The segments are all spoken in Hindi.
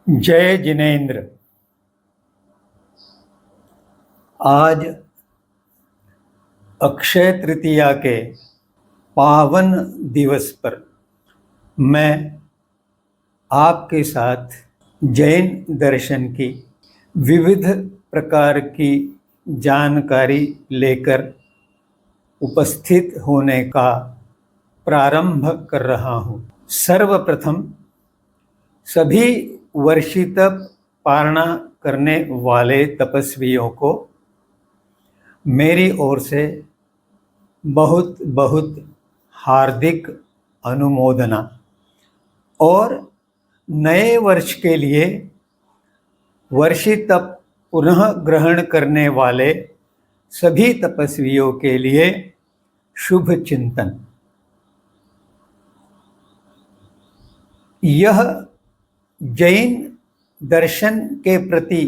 जय जिनेन्द्र। आज अक्षय तृतीया के पावन दिवस पर मैं आपके साथ जैन दर्शन की विविध प्रकार की जानकारी लेकर उपस्थित होने का प्रारंभ कर रहा हूँ। सर्वप्रथम सभी वर्षी तप पारणा करने वाले तपस्वियों को मेरी ओर से बहुत बहुत हार्दिक अनुमोदना और नए वर्ष के लिए वर्षी तप पुनः ग्रहण करने वाले सभी तपस्वियों के लिए शुभ चिंतन। यह जैन दर्शन के प्रति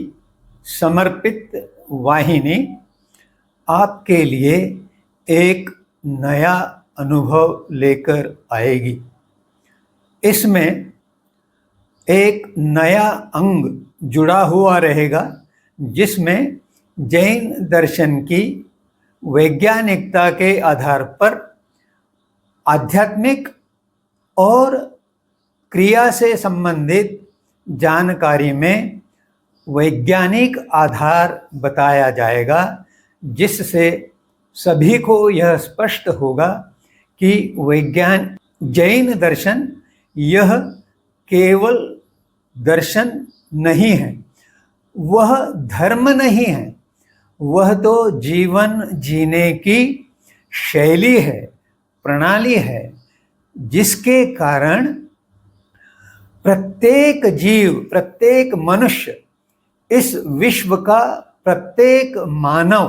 समर्पित वाहिनी आपके लिए एक नया अनुभव लेकर आएगी। इसमें एक नया अंग जुड़ा हुआ रहेगा जिसमें जैन दर्शन की वैज्ञानिकता के आधार पर आध्यात्मिक और क्रिया से संबंधित जानकारी में वैज्ञानिक आधार बताया जाएगा, जिससे सभी को यह स्पष्ट होगा कि जैन दर्शन यह केवल दर्शन नहीं है, वह धर्म नहीं है, वह तो जीवन जीने की शैली है, प्रणाली है, जिसके कारण प्रत्येक जीव, प्रत्येक मनुष्य, इस विश्व का प्रत्येक मानव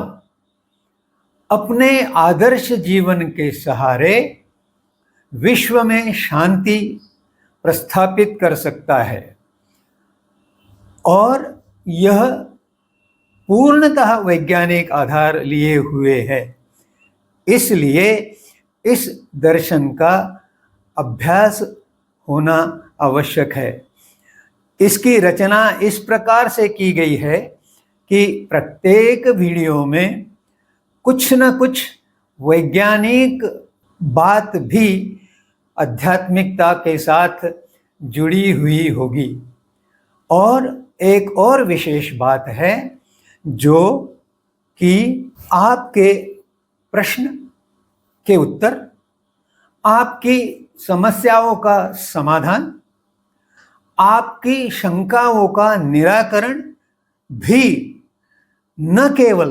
अपने आदर्श जीवन के सहारे विश्व में शांति प्रस्थापित कर सकता है और यह पूर्णतः वैज्ञानिक आधार लिए हुए है। इसलिए इस दर्शन का अभ्यास होना आवश्यक है। इसकी रचना इस प्रकार से की गई है कि प्रत्येक वीडियो में कुछ न कुछ वैज्ञानिक बात भी आध्यात्मिकता के साथ जुड़ी हुई होगी। और एक और विशेष बात है जो कि आपके प्रश्न के उत्तर, आपकी समस्याओं का समाधान, आपकी शंकाओं का निराकरण भी न केवल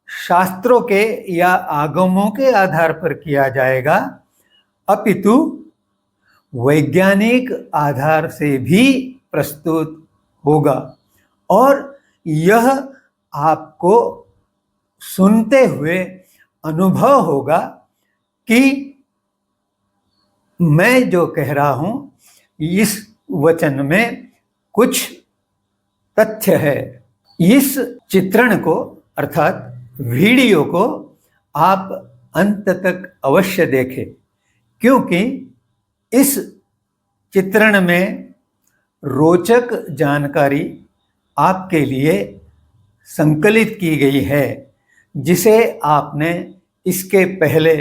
शास्त्रों के या आगमों के आधार पर किया जाएगा, अपितु वैज्ञानिक आधार से भी प्रस्तुत होगा। और यह आपको सुनते हुए अनुभव होगा कि मैं जो कह रहा हूं इस वचन में कुछ तथ्य है। इस चित्रण को अर्थात वीडियो को आप अंत तक अवश्य देखें, क्योंकि इस चित्रण में रोचक जानकारी आपके लिए संकलित की गई है, जिसे आपने इसके पहले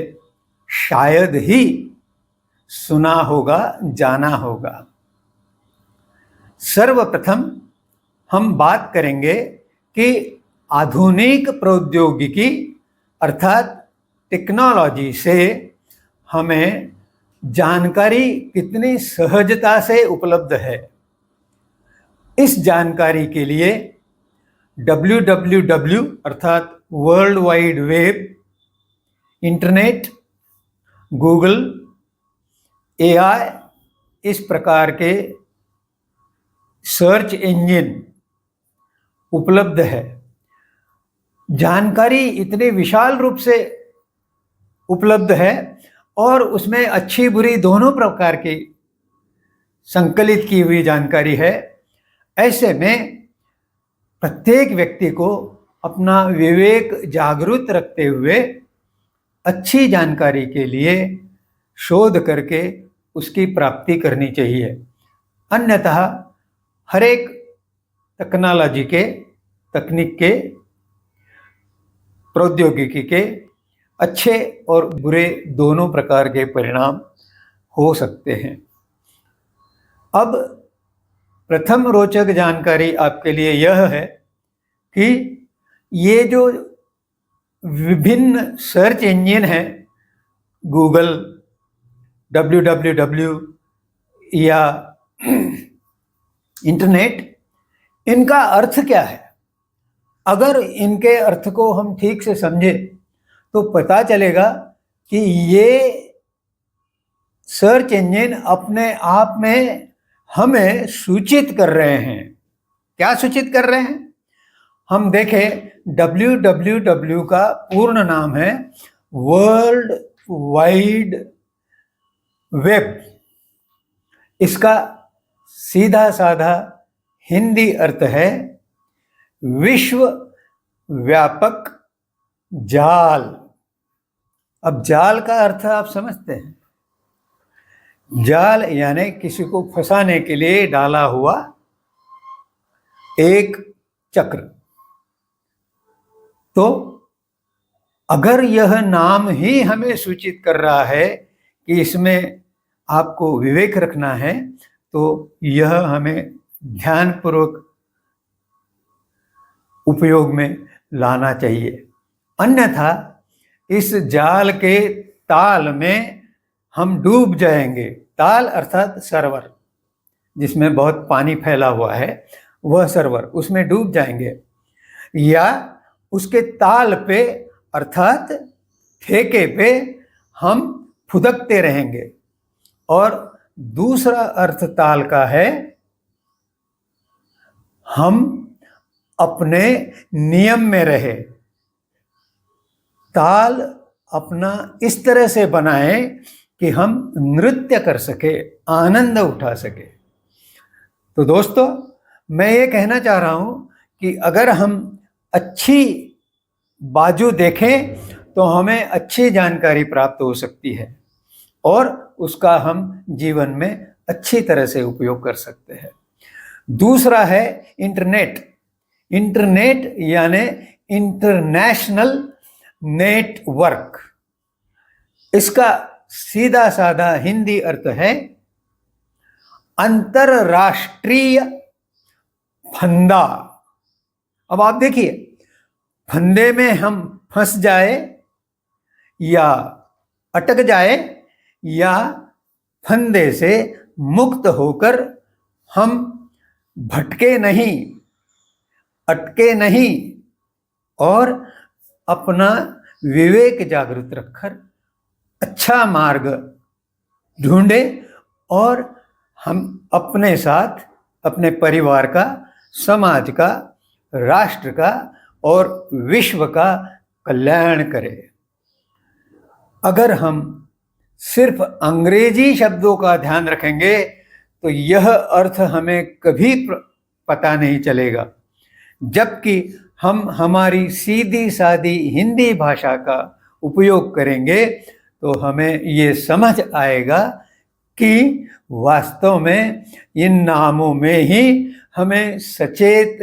शायद ही सुना होगा, जाना होगा। सर्वप्रथम हम बात करेंगे कि आधुनिक प्रौद्योगिकी अर्थात टेक्नोलॉजी से हमें जानकारी कितनी सहजता से उपलब्ध है। इस जानकारी के लिए www अर्थात world wide web, internet, Google, AI इस प्रकार के सर्च इंजन उपलब्ध है। जानकारी इतने विशाल रूप से उपलब्ध है और उसमें अच्छी बुरी दोनों प्रकार की संकलित की हुई जानकारी है। ऐसे में प्रत्येक व्यक्ति को अपना विवेक जागृत रखते हुए अच्छी जानकारी के लिए शोध करके उसकी प्राप्ति करनी चाहिए। अन्यतः हर एक टेक्नोलॉजी के, तकनीक के, प्रौद्योगिकी के अच्छे और बुरे दोनों प्रकार के परिणाम हो सकते हैं। अब प्रथम रोचक जानकारी आपके लिए यह है कि ये जो विभिन्न सर्च इंजन हैं, गूगल, www या इंटरनेट, इनका अर्थ क्या है? अगर इनके अर्थ को हम ठीक से समझें तो पता चलेगा कि ये सर्च इंजन अपने आप में हमें सूचित कर रहे हैं। क्या सूचित कर रहे हैं? हम देखें, www का पूर्ण नाम है वर्ल्ड वाइड वेब। इसका सीधा साधा हिंदी अर्थ है विश्व व्यापक जाल। अब जाल का अर्थ आप समझते हैं। जाल यानी किसी को फंसाने के लिए डाला हुआ एक चक्र। तो अगर यह नाम ही हमें सूचित कर रहा है कि इसमें आपको विवेक रखना है, तो यह हमें ध्यानपूर्वक उपयोग में लाना चाहिए। अन्यथा इस जाल के ताल में हम डूब जाएंगे। ताल अर्थात सर्वर, जिसमें बहुत पानी फैला हुआ है, वह सर्वर, उसमें डूब जाएंगे। या उसके ताल पे अर्थात ठेके पे हम फुदकते रहेंगे। और दूसरा अर्थ ताल का है हम अपने नियम में रहे। ताल अपना इस तरह से बनाए कि हम नृत्य कर सके, आनंद उठा सके। तो दोस्तों, मैं ये कहना चाह रहा हूं कि अगर हम अच्छी बाजू देखें तो हमें अच्छी जानकारी प्राप्त हो सकती है और उसका हम जीवन में अच्छी तरह से उपयोग कर सकते हैं। दूसरा है इंटरनेट। इंटरनेट यानी इंटरनेशनल नेटवर्क। इसका सीधा साधा हिंदी अर्थ है अंतरराष्ट्रीय फंदा। अब आप देखिए, फंदे में हम फंस जाए या अटक जाए, या फंदे से मुक्त होकर हम भटके नहीं, अटके नहीं, और अपना विवेक जागृत रखकर अच्छा मार्ग ढूंढे और हम अपने साथ अपने परिवार का, समाज का, राष्ट्र का और विश्व का कल्याण करें। अगर हम सिर्फ अंग्रेजी शब्दों का ध्यान रखेंगे तो यह अर्थ हमें कभी पता नहीं चलेगा, जबकि हम हमारी सीधी सादी हिंदी भाषा का उपयोग करेंगे तो हमें ये समझ आएगा कि वास्तव में इन नामों में ही हमें सचेत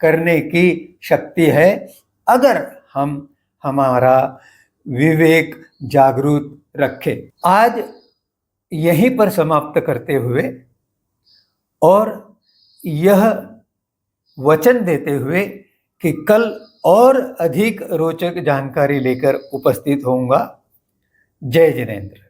करने की शक्ति है, अगर हम हमारा विवेक जागरूक रखें। आज यहीं पर समाप्त करते हुए और यह वचन देते हुए कि कल और अधिक रोचक जानकारी लेकर उपस्थित होऊंगा। जय जिनेंद्र।